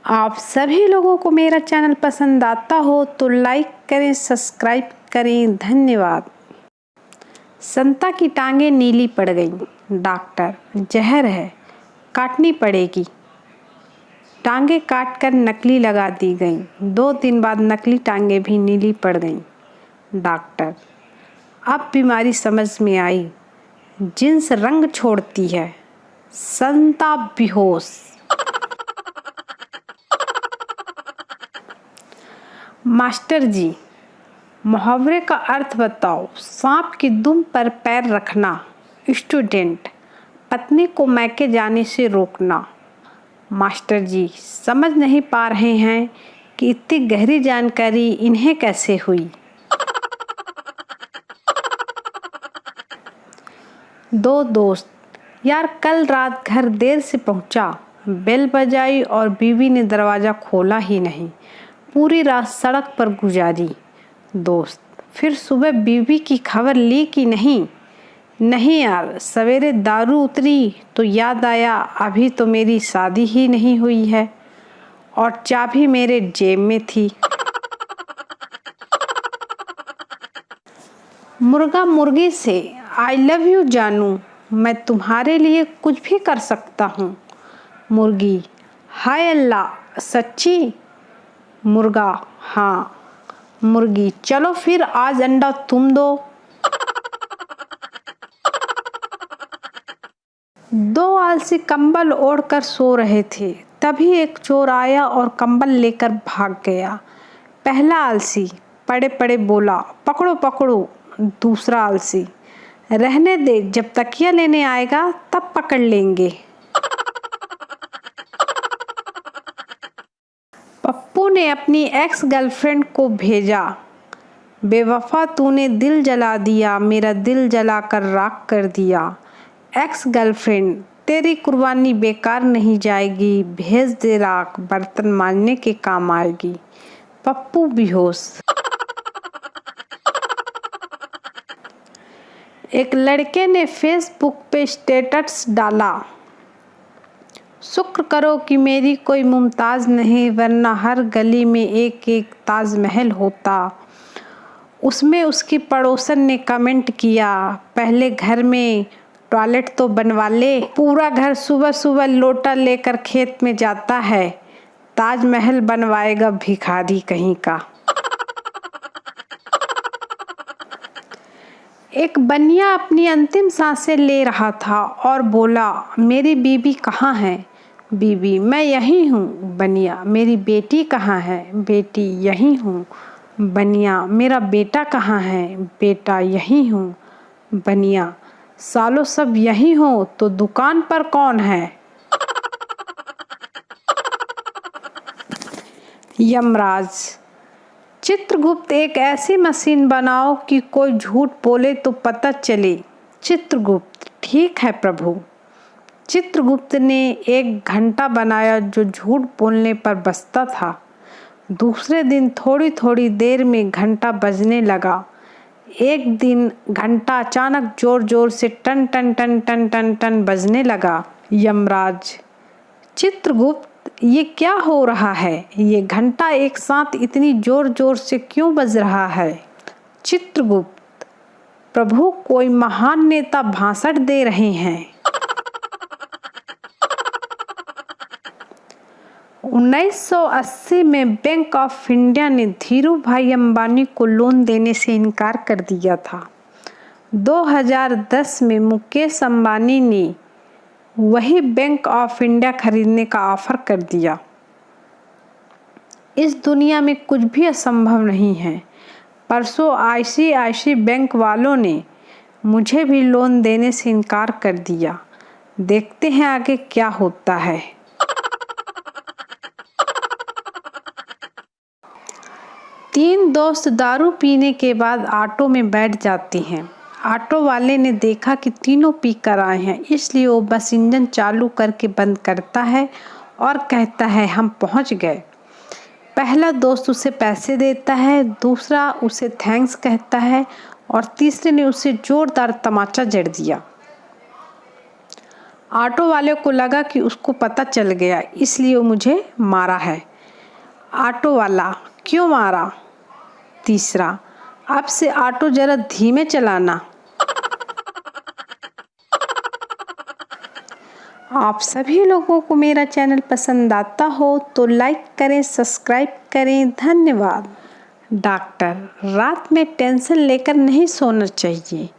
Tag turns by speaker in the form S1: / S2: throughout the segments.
S1: आप सभी लोगों को मेरा चैनल पसंद आता हो तो लाइक करें, सब्सक्राइब करें। धन्यवाद। संता की टांगें नीली पड़ गईं। डॉक्टर, जहर है, काटनी पड़ेगी। टांगें काटकर नकली लगा दी गईं। 2 दिन बाद नकली टांगें भी नीली पड़ गईं। डॉक्टर, अब बीमारी समझ में आई। जिन्स रंग छोड़ती है। संता बेहोश। मास्टर जी, मुहावरे का अर्थ बताओ। सांप की दुम पर पैर रखना। स्टूडेंट, पत्नी को मैके जाने से रोकना। मास्टर जी, समझ नहीं पा रहे हैं कि इतनी गहरी जानकारी इन्हें कैसे हुई। 2 दोस्त, यार कल रात घर देर से पहुंचा। बेल बजाई और बीवी ने दरवाज़ा खोला ही नहीं। पूरी रात सड़क पर गुजारी। दोस्त, फिर सुबह बीवी की खबर ली कि नहीं? नहीं यार, सवेरे दारू उतरी तो याद आया अभी तो मेरी शादी ही नहीं हुई है और चाबी मेरे जेब में थी। मुर्गा मुर्गी से, आई लव यू जानू, मैं तुम्हारे लिए कुछ भी कर सकता हूँ। मुर्गी, हाय अल्लाह, सच्ची? मुर्गा, हाँ। मुर्गी, चलो फिर आज अंडा तुम दो। 2 आलसी कंबल ओढ़कर सो रहे थे। तभी एक चोर आया और कंबल लेकर भाग गया। पहला आलसी पड़े पड़े बोला, पकड़ो पकड़ो। दूसरा आलसी, रहने दे, जब तकिया लेने आएगा तब पकड़ लेंगे। पप्पू ने अपनी एक्स गर्लफ्रेंड को भेजा, बेवफा तूने दिल जला दिया, मेरा दिल जलाकर राख कर दिया। एक्स गर्लफ्रेंड, तेरी कुर्बानी बेकार नहीं जाएगी, भेज दे राख, बर्तन मांजने के काम आएगी। पप्पू बेहोश। एक लड़के ने फेसबुक पे स्टेटस डाला, शुक्र करो कि मेरी कोई मुमताज़ नहीं, वरना हर गली में एक एक ताजमहल होता। उसमें उसकी पड़ोसन ने कमेंट किया, पहले घर में टॉयलेट तो बनवा ले। पूरा घर सुबह सुबह लोटा लेकर खेत में जाता है, ताजमहल बनवाएगा भिखारी कहीं का। एक बनिया अपनी अंतिम सांसें ले रहा था और बोला, मेरी बीवी कहाँ है? बीवी, मैं यहीं हूँ। बनिया, मेरी बेटी कहाँ है? बेटी, यहीं हूँ। बनिया, मेरा बेटा कहाँ है? बेटा, यहीं हूँ। बनिया, सालों सब यहीं हो तो दुकान पर कौन है? यमराज, चित्रगुप्त, एक ऐसी मशीन बनाओ कि कोई झूठ बोले तो पता चले। चित्रगुप्त, ठीक है प्रभु। चित्रगुप्त ने एक घंटा बनाया जो झूठ बोलने पर बजता था। दूसरे दिन थोड़ी थोड़ी देर में घंटा बजने लगा। एक दिन घंटा अचानक जोर जोर से टन टन टन टन टन टन बजने लगा। यमराज, चित्रगुप्त, ये क्या हो रहा है? ये घंटा एक साथ इतनी जोर जोर से क्यों बज रहा है? चित्रगुप्त, प्रभु, कोई महान नेता भाषण दे रहे हैं। 1980 में बैंक ऑफ इंडिया ने धीरू भाई अंबानी को लोन देने से इनकार कर दिया था। 2010 में मुकेश अंबानी ने वही बैंक ऑफ इंडिया खरीदने का ऑफर कर दिया। इस दुनिया में कुछ भी असंभव नहीं है। परसों ICICI बैंक वालों ने मुझे भी लोन देने से इनकार कर दिया। देखते हैं आगे क्या होता है। तीन दोस्त दारू पीने के बाद ऑटो में बैठ जाते हैं। ऑटो वाले ने देखा कि तीनों पी कर आए हैं, इसलिए वो बस इंजन चालू करके बंद करता है और कहता है, हम पहुंच गए। पहला दोस्त उसे पैसे देता है, दूसरा उसे थैंक्स कहता है और तीसरे ने उसे जोरदार तमाचा जड़ दिया। ऑटो वाले को लगा कि उसको पता चल गया, इसलिए वो मुझे मारा है। ऑटो वाला: क्यों मारा? तीसरा: अब से ऑटो जरा धीमे चलाना। आप सभी लोगों को मेरा चैनल पसंद आता हो तो लाइक करें, सब्सक्राइब करें। धन्यवाद। डॉक्टर: रात में टेंशन लेकर नहीं सोना चाहिए।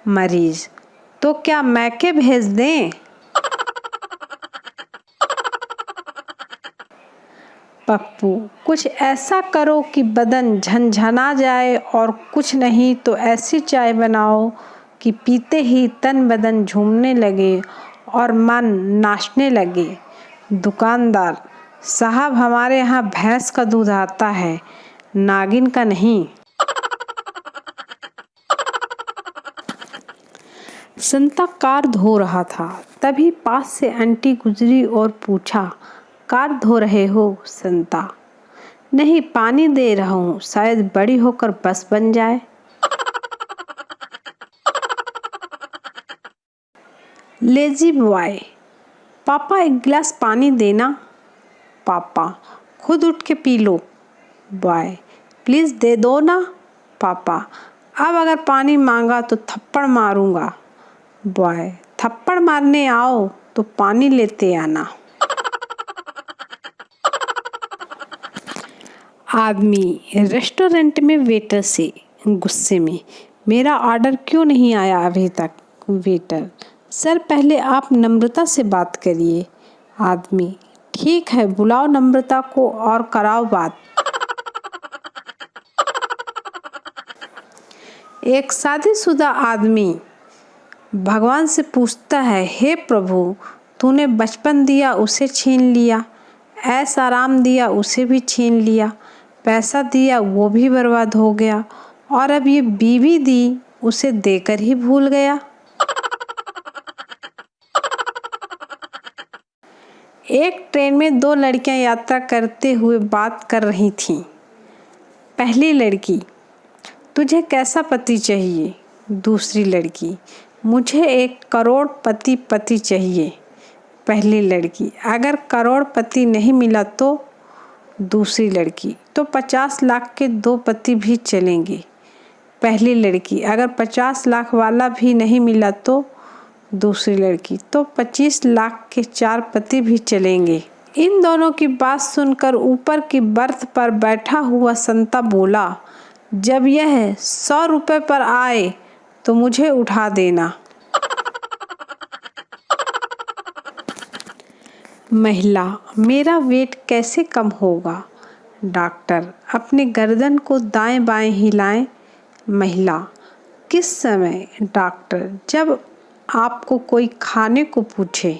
S1: मरीज: तो क्या मैके भेज दें? पप्पू: कुछ ऐसा करो कि बदन झनझना जाए, और कुछ नहीं तो ऐसी चाय बनाओ कि पीते ही तन बदन झूमने लगे और मन नाचने लगे। दुकानदार: साहब, हमारे यहाँ भैंस का दूध आता है, नागिन का नहीं। संता कार धो रहा था, तभी पास से आंटी गुजरी और पूछा, कार धो रहे हो संता? नहीं, पानी दे रहा हूँ, शायद बड़ी होकर बस बन जाए। लेजी बॉय: पापा, एक गिलास पानी देना। पापा: खुद उठ के पी लो। बॉय: प्लीज़ दे दो ना। पापा: अब अगर पानी मांगा तो थप्पड़ मारूंगा। बॉय: थप्पड़ मारने आओ तो पानी लेते आना। आदमी रेस्टोरेंट में वेटर से गुस्से में: मेरा ऑर्डर क्यों नहीं आया अभी तक? वेटर: सर, पहले आप नम्रता से बात करिए। आदमी: ठीक है, बुलाओ नम्रता को और कराओ बात। एक शादीशुदा आदमी भगवान से पूछता है, हे प्रभु, तूने बचपन दिया उसे छीन लिया, ऐश आराम दिया उसे भी छीन लिया, पैसा दिया वो भी बर्बाद हो गया, और अब ये बीवी दी उसे देकर ही भूल गया। एक ट्रेन में दो लड़कियां यात्रा करते हुए बात कर रही थीं। पहली लड़की: तुझे कैसा पति चाहिए? दूसरी लड़की: मुझे एक करोड़पति पति चाहिए। पहली लड़की: अगर करोड़पति नहीं मिला तो? दूसरी लड़की: तो 50 लाख के 2 पति भी चलेंगे। पहली लड़की: अगर 50 लाख वाला भी नहीं मिला तो? दूसरी लड़की: तो 25 लाख के 4 पति भी चलेंगे। इन दोनों की बात सुनकर ऊपर की बर्थ पर बैठा हुआ संता बोला, जब यह 100 रुपए पर आए तो मुझे उठा देना। महिला: मेरा वेट कैसे कम होगा? डॉक्टर: अपने गर्दन को दाएं बाएं हिलाएं। महिला: किस समय? डॉक्टर: जब आपको कोई खाने को पूछे।